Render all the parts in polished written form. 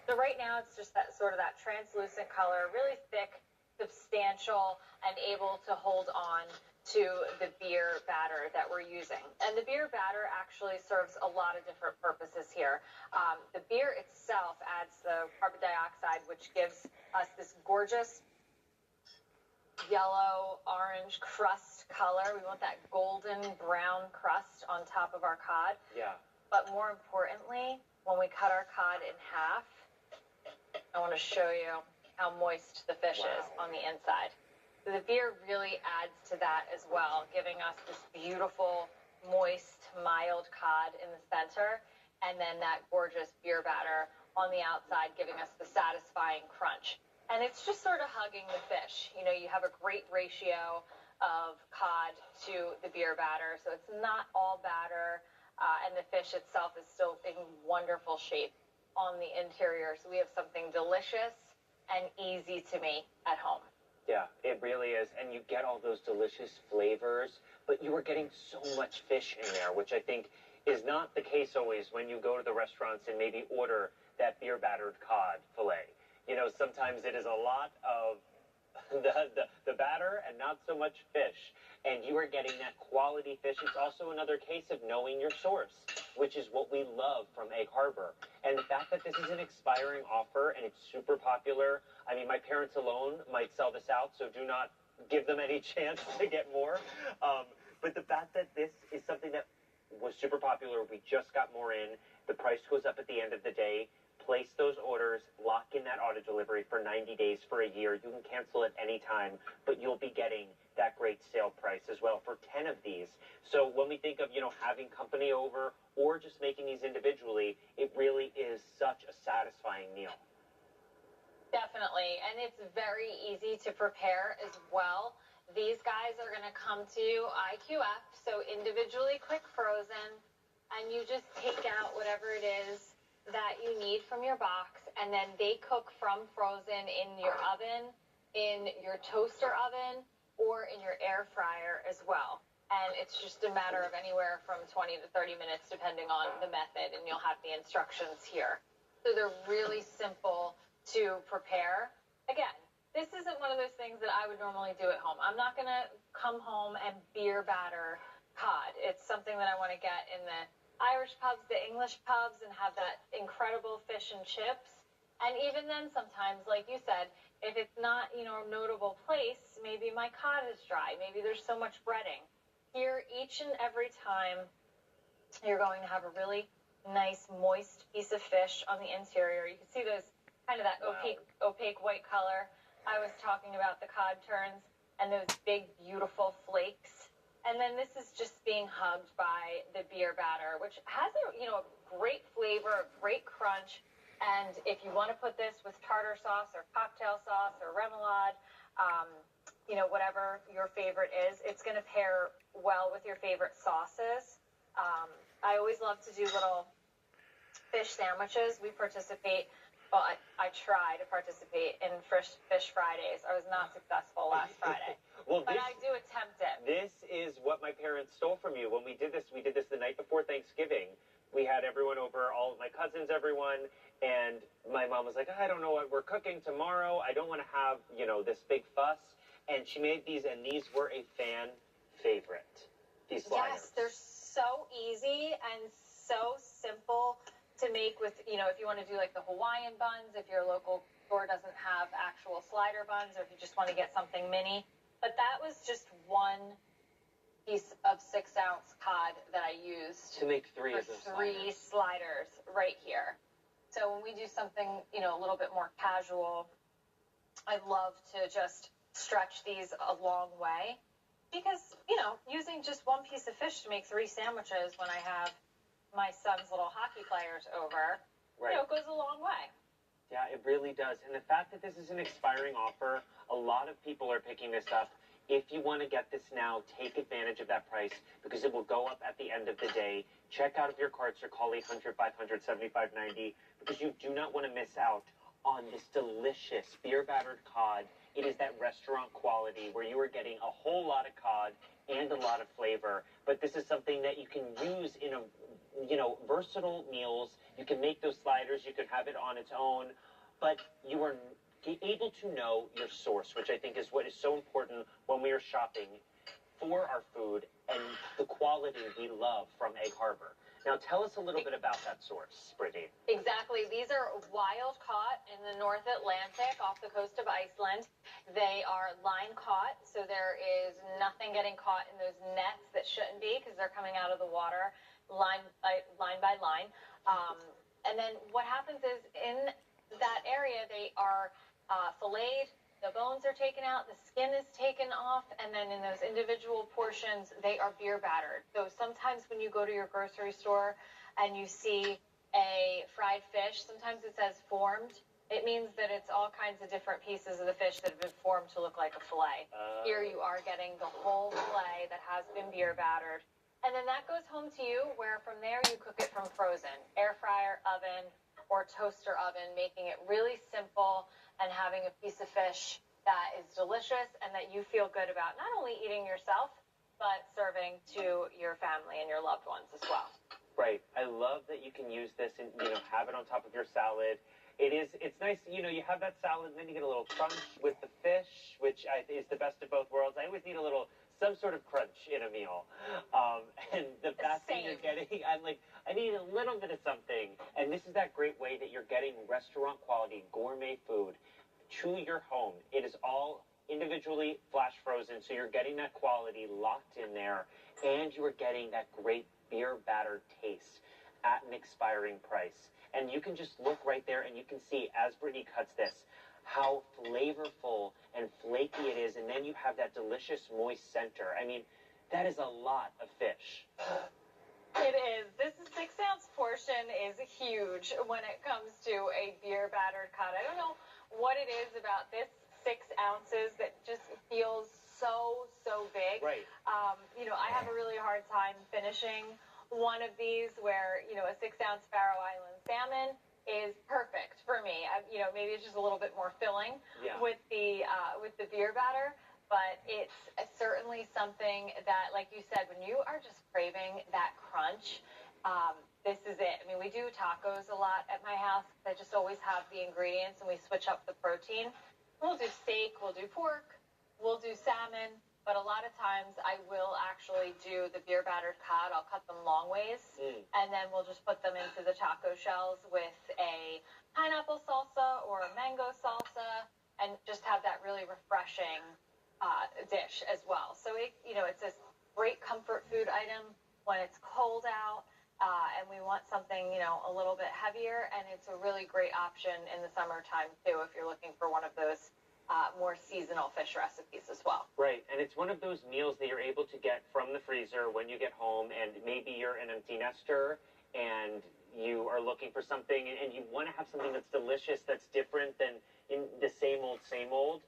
So right now it's just that sort of that translucent color, really thick, substantial, and able to hold on to the beer batter that we're using. And the beer batter actually serves a lot of different purposes here. The beer itself adds the carbon dioxide, which gives us this gorgeous yellow orange crust color. We want that golden brown crust on top of our cod. Yeah. But more importantly, when we cut our cod in half, I want to show you how moist the fish is on the inside. So the beer really adds to that as well, giving us this beautiful, moist, mild cod in the center, and then that gorgeous beer batter on the outside, giving us the satisfying crunch. And it's just sort of hugging the fish. You know, you have a great ratio of cod to the beer batter, so it's not all batter, and the fish itself is still in wonderful shape on the interior. So we have something delicious and easy to make at home. Yeah, it really is. And you get all those delicious flavors, but you are getting so much fish in there, which I think is not the case always when you go to the restaurants and maybe order that beer battered cod fillet. You know, sometimes it is a lot of the batter and not so much fish. And you are getting that quality fish. It's also another case of knowing your source, which is what we love from Egg Harbor. And the fact that this is an expiring offer and it's super popular, I mean, my parents alone might sell this out, so do not give them any chance to get more. But the fact that this is something that was super popular, we just got more in, the price goes up at the end of the day. Place those orders, lock in that auto delivery for 90 days, for a year. You can cancel at any time, but you'll be getting that great sale price as well for 10 of these. So when we think of, you know, having company over or just making these individually, it really is such a satisfying meal. Definitely, and it's very easy to prepare as well. These guys are going to come to IQF, so individually quick frozen, and you just take out whatever it is that you need from your box, and then they cook from frozen in your oven, in your toaster oven, or in your air fryer as well. And it's just a matter of anywhere from 20 to 30 minutes depending on the method, and you'll have the instructions here. So they're really simple to prepare. Again, this isn't one of those things that I would normally do at home. I'm not going to come home and beer batter cod. It's something that I want to get in the Irish pubs, the English pubs, and have that incredible fish and chips. And even then, sometimes, like you said, if it's not, you know, a notable place, maybe my cod is dry. Maybe there's so much breading. Here, each and every time, you're going to have a really nice, moist piece of fish on the interior. You can see those kind of that opaque white color. I was talking about the cod turns and those big, beautiful flakes. And then this is just being hugged by the beer batter, which has a, you know, a great flavor, a great crunch. And if you want to put this with tartar sauce or cocktail sauce or remoulade, you know, whatever your favorite is, it's going to pair well with your favorite sauces. I always love to do little fish sandwiches. We participate. Well, I try to participate in Fish Fridays. I was not successful last Friday. Well, but I do attempt it. This is what my parents stole from you. When we did this the night before Thanksgiving. We had everyone over, all of my cousins, everyone, and my mom was like, I don't know what we're cooking tomorrow. I don't want to have, you know, this big fuss. And she made these, and these were a fan favorite. These sliders. Yes, they're so easy and so simple to make with, you know, if you want to do like the Hawaiian buns, if your local store doesn't have actual slider buns, or if you just want to get something mini. But that was just one piece of 6-ounce cod that I used to make three sliders right here. So when we do something, you know, a little bit more casual, I love to just stretch these a long way because, you know, using just one piece of fish to make 3 sandwiches when I have my son's little hockey players over, you know, goes a long way. Yeah, it really does. And the fact that this is an expiring offer, a lot of people are picking this up. If you want to get this now, take advantage of that price because it will go up at the end of the day. Check out of your carts or call 800-500-7590 because you do not want to miss out on this delicious beer-battered cod. It is that restaurant quality where you are getting a whole lot of cod and a lot of flavor. But this is something that you can use in a, you know, versatile meals. You can make those sliders. You can have it on its own, but you are able to know your source, which I think is what is so important when we are shopping for our food and the quality we love from Egg Harbor. Now, tell us a little bit about that source, Brittany. Exactly. These are wild caught in the North Atlantic off the coast of Iceland. They are line caught, so there is nothing getting caught in those nets that shouldn't be because they're coming out of the water line by line. And then what happens is in that area, they are filleted. The bones are taken out, the skin is taken off, and then in those individual portions, they are beer battered. So sometimes when you go to your grocery store and you see a fried fish, sometimes it says formed. It means that it's all kinds of different pieces of the fish that have been formed to look like a fillet. Here you are getting the whole fillet that has been beer battered. And then that goes home to you, where from there you cook it from frozen. Air fryer, oven, or toaster oven, making it really simple and having a piece of fish that is delicious and that you feel good about not only eating yourself, but serving to your family and your loved ones as well. Right. I love that you can use this and, have it on top of your salad. It's nice, you have that salad and then you get a little crunch with the fish, which is the best of both worlds. I always need some sort of crunch in a meal. And the fast food you're getting, I need a little bit of something. And this is that great way that you're getting restaurant quality gourmet food to your home. It is all individually flash frozen, so you're getting that quality locked in there, and you are getting that great beer battered taste at an expiring price. And you can just look right there and you can see, as Brittany cuts this, how flavorful and flaky it is, and then you have that delicious moist center. I mean, that is a lot of fish. It is. This 6-ounce portion is huge when it comes to a beer battered cut. I don't know what it is about this 6 ounces that just feels so big. Right. I have a really hard time finishing one of these where, a 6-ounce Faroe Island salmon is perfect for me. Maybe it's just a little bit more filling with the beer batter, but it's certainly something that, like you said, when you are just craving that crunch, this is it. I mean, we do tacos a lot at my house. I just always have the ingredients and we switch up the protein. We'll do steak, we'll do pork, we'll do salmon, but a lot of times I will actually do the beer battered cod. I'll cut them long ways, and then we'll just put them into the taco shells with a pineapple salsa or a mango salsa and just have that really refreshing dish as well. So it's a great comfort food item when it's cold out. And we want something, a little bit heavier, and it's a really great option in the summertime, too, if you're looking for one of those more seasonal fish recipes as well. Right, and it's one of those meals that you're able to get from the freezer when you get home, and maybe you're an empty nester, and you are looking for something, and you want to have something that's delicious, that's different than in the same old,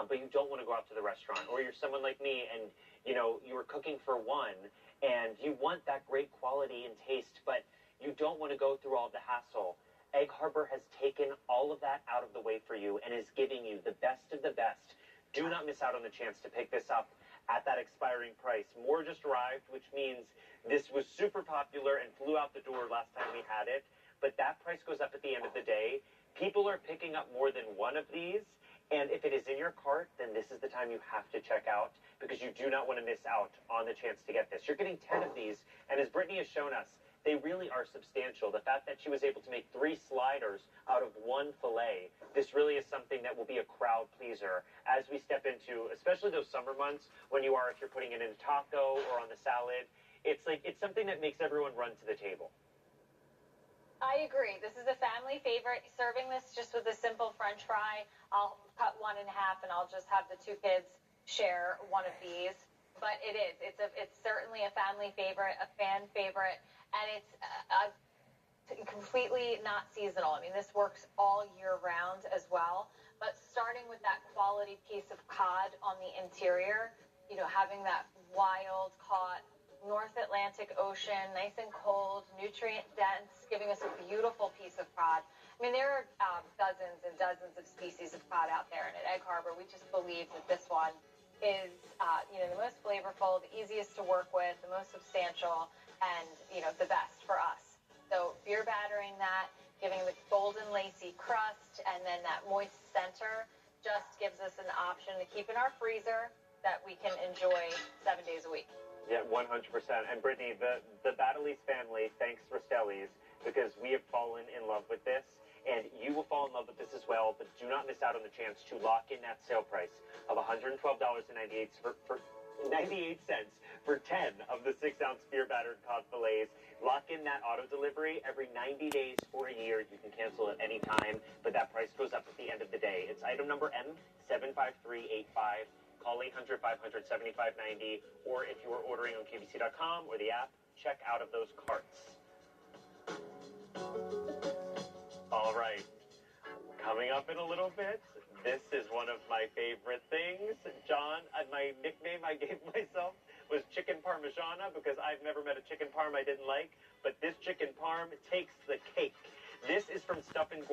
but you don't want to go out to the restaurant. Or you're someone like me, and, you were cooking for one, and you want that great quality and taste, but you don't want to go through all the hassle. Egg Harbor has taken all of that out of the way for you and is giving you the best of the best. Do not miss out on the chance to pick this up at that expiring price. More just arrived, which means this was super popular and flew out the door last time we had it, but that price goes up at the end of the day. People are picking up more than one of these, and if it is in your cart, then this is the time you have to check out, because you do not want to miss out on the chance to get this. You're getting 10 of these, and as Brittany has shown us, they really are substantial. The fact that she was able to make 3 sliders out of 1 fillet, this really is something that will be a crowd pleaser as we step into, especially those summer months when if you're putting it in a taco or on the salad. It's something that makes everyone run to the table. I agree. This is a family favorite. Serving this just with a simple French fry, I'll cut one in half and I'll just have the 2 kids share one of these. But it is. It's certainly a family favorite, a fan favorite, and it's completely not seasonal. I mean, this works all year round as well. But starting with that quality piece of cod on the interior, having that wild caught North Atlantic Ocean, nice and cold, nutrient dense, giving us a beautiful piece of cod. I mean, there are dozens and dozens of species of cod out there, and at Egg Harbor, we just believe that this one is, the most flavorful, the easiest to work with, the most substantial, and, the best for us. So beer battering that, giving the golden lacy crust, and then that moist center just gives us an option to keep in our freezer that we can enjoy 7 days a week. Yeah, 100%. And Brittany, the Battley's family thanks Rastelli's because we have fallen in love with this. And you will fall in love with this as well, but do not miss out on the chance to lock in that sale price of $112.98 for 98 cents for 10 of the 6-ounce beer battered cod fillets. Lock in that auto delivery every 90 days for a year. You can cancel at any time, but that price goes up at the end of the day. It's item number M75385. Call 800-500-7590, or if you are ordering on QVC.com or the app, check out of those carts. All right, coming up in a little bit, this is one of my favorite things. John, my nickname I gave myself was Chicken Parmigiana because I've never met a chicken parm I didn't like, but this chicken parm takes the cake. This is from Stuff and